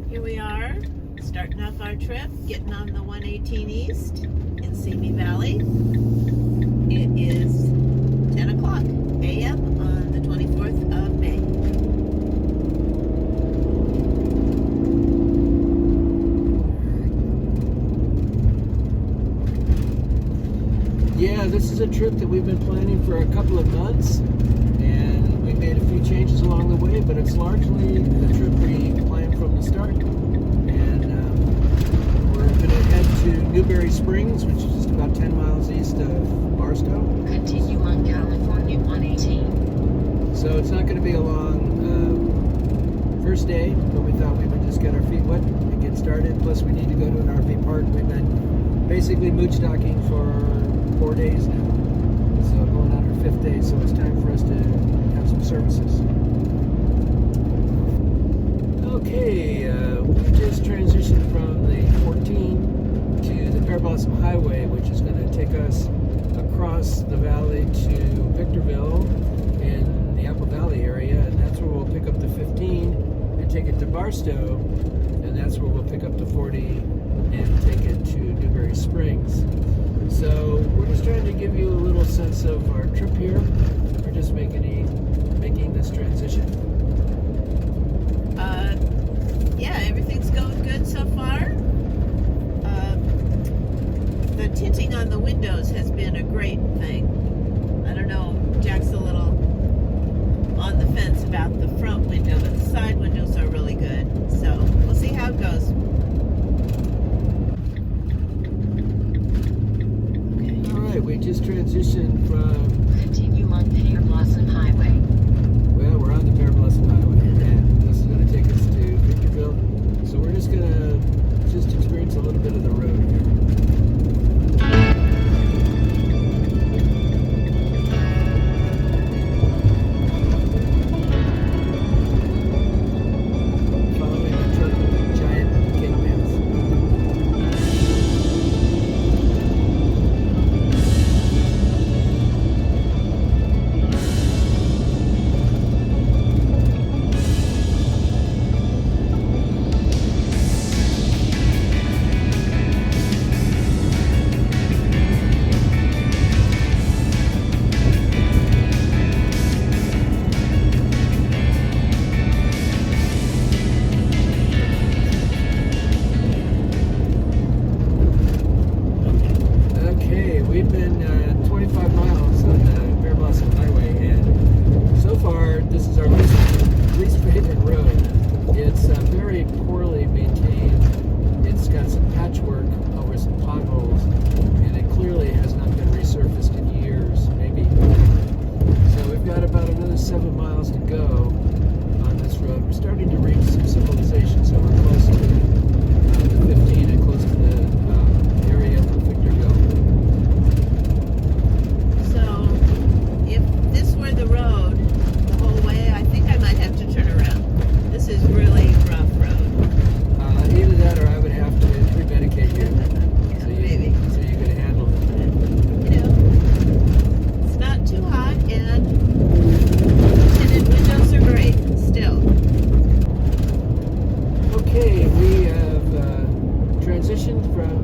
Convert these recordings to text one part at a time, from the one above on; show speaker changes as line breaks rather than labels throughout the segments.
Here we are, starting off our trip, getting on the 118 East in Simi Valley. It is 10 o'clock a.m. on the 24th of May.
Yeah, this is a trip that we've been planning for a couple of months, and we made a few changes along the way, but it's largely the trip we planned from the start. And we're going to head to Newberry Springs, which is just about 10 miles east of Barstow.
Continue on California 118.
So it's not going to be a long first day, but we thought we would just get our feet wet and get started. Plus, we need to go to an RV park. We've been basically mooch docking for 4 days now, so going on our 5th day, so it's time for us to have some services. Okay, we just transitioned from the 14 to the Pear Blossom Highway, which is going to take us across the valley to Victorville in the Apple Valley area, and that's where we'll pick up the 15 and take it to Barstow, and that's where we'll pick up the 40 and take it to Newberry Springs. So we're just trying to give you a little sense of our trip here. We're just making this transition.
Yeah, everything's going good so far. The tinting on the windows has been a great thing. I don't know, Jack's a little on the fence about the front window, but the side windows are really good. So we'll see how it goes.
We just transitioned from...
Continue on Pear Blossom Highway.
Well, we're on the Pear Blossom Highway, and this is going to take us to Victorville. So we're just going to experience a little bit of the road here. Following the truck with giant cake pans. We've been 25 miles on the Pear Blossom Highway, and so far this is our least favorite road. It's very poorly maintained. It's got some patchwork over some potholes, and it clearly has not been resurfaced in years, maybe. So we've got about another 7 miles to go on this road. We're starting to reach some civilization, so we're close to the 15 and close to the area of Victorville.
The road the whole way, I think I might have to turn around. This is really rough road.
Either that or I would have to pre-medicate you.
Yeah, maybe.
So you can handle it.
You know, it's not too hot, and tinted windows are great still.
Okay, we have transitioned from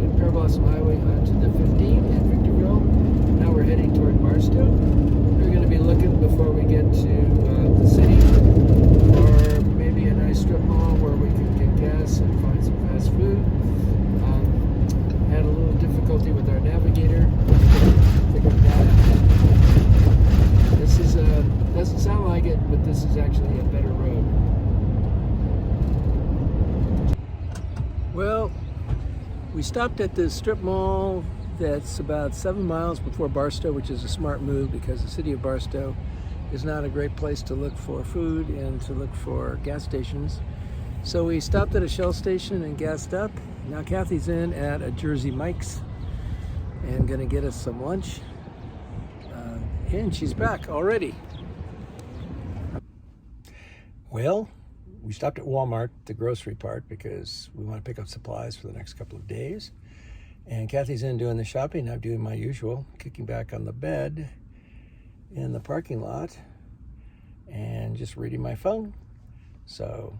the Pear Blossom Highway onto the 15 at Victorville. Now we're heading toward Barstow. We're going to be looking before we get to the city for maybe a nice strip mall where we can get gas and find some fast food. Had a little difficulty with our navigator. Figured that out. This is doesn't sound like it, but this is actually a better road. Well, we stopped at this strip mall that's about 7 miles before Barstow, which is a smart move because the city of Barstow is not a great place to look for food and to look for gas stations. So we stopped at a Shell station and gassed up. Now Kathy's in at a Jersey Mike's and gonna get us some lunch. And she's back already. Well, we stopped at Walmart, the grocery part, because we want to pick up supplies for the next couple of days. And Kathy's in doing the shopping. I'm doing my usual, kicking back on the bed in the parking lot and just reading my phone. So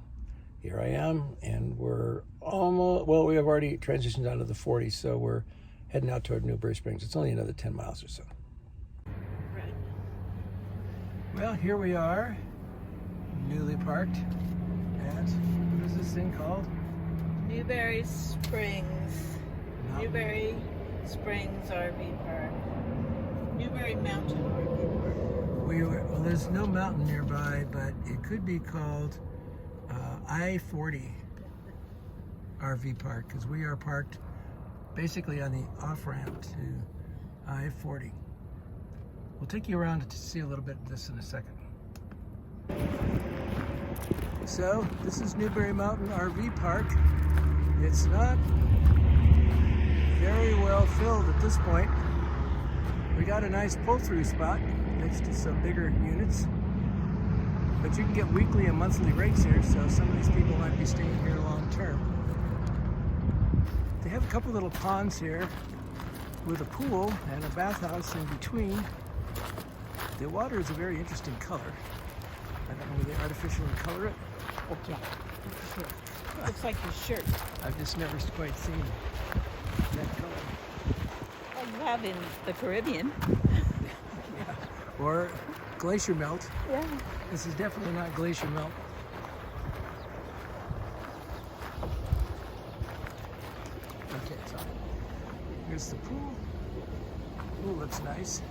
here I am, and we're almost, well, we have already transitioned down to the 40, so we're heading out toward Newberry Springs. It's only another 10 miles or so.
Right.
Well, here we are, newly parked at, what is this thing called?
Newberry Springs. Newberry Springs RV Park. Newberry Mountain RV Park.
Well, there's no mountain nearby, but it could be called I-40 RV Park, because we are parked basically on the off-ramp to I-40. We'll take you around to see a little bit of this in a second. So, this is Newberry Mountain RV Park. It's not very well filled at this point. We got a nice pull-through spot next to some bigger units. But you can get weekly and monthly rates here, so some of these people might be staying here long term. They have a couple little ponds here with a pool and a bathhouse in between. The water is a very interesting color. I don't know whether they artificially color it.
Oh, yeah. Looks like your shirt.
I've just never quite seen that color.
Well, you have in the Caribbean.
Yeah. Or glacier melt.
Yeah.
This is definitely not glacier melt. Okay, so here's the pool. Pool looks nice.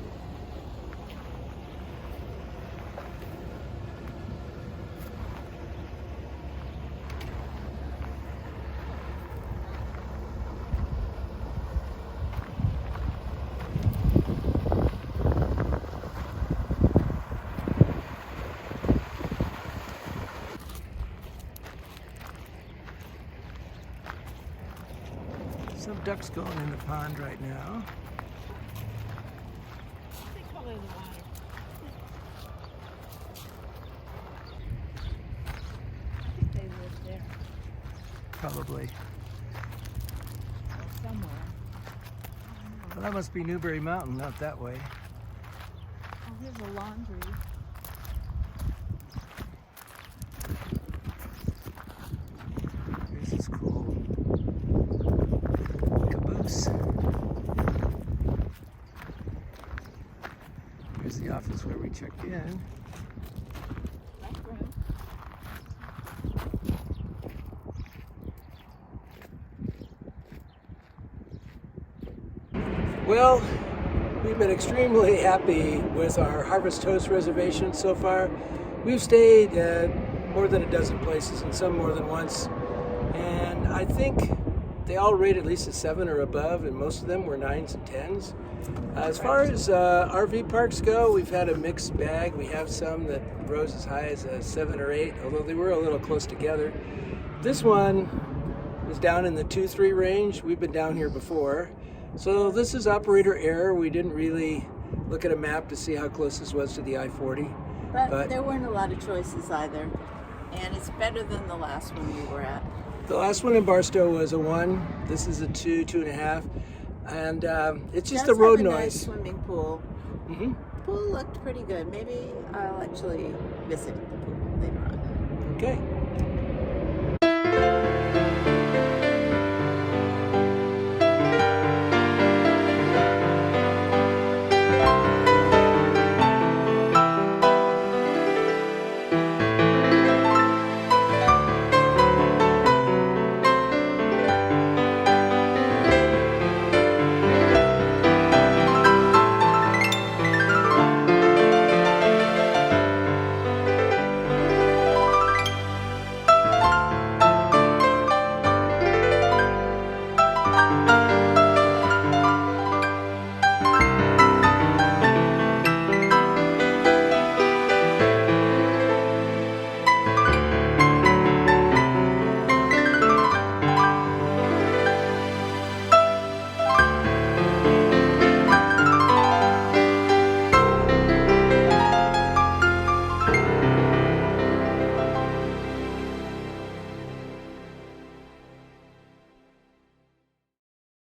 Some ducks going in the pond right now.
What's the color of the water? I think they live there.
Probably.
Or somewhere.
Well, that must be Newberry Mountain, not that way.
Oh, here's a laundry.
Here's this cool caboose. Here's the office where we check in.
Back room.
Well, we've been extremely happy with our Harvest Toast reservation so far. We've stayed at more than a dozen places and some more than once. And I think they all rate at least a 7 or above, and most of them were 9s and 10s. As far as RV parks go, we've had a mixed bag. We have some that rose as high as a 7 or 8, although they were a little close together. This one was down in the 2-3 range. We've been down here before. So this is operator error. We didn't really look at a map to see how close this was to the I-40.
But there weren't a lot of choices either. And it's better than the last one we were at.
The last one in Barstow was a 1. This is a 2, 2.5. And it's just the road
have a
noise.
nice swimming pool.
Mm-hmm.
Pool looked pretty good. Maybe I'll actually visit the pool later on.
Okay.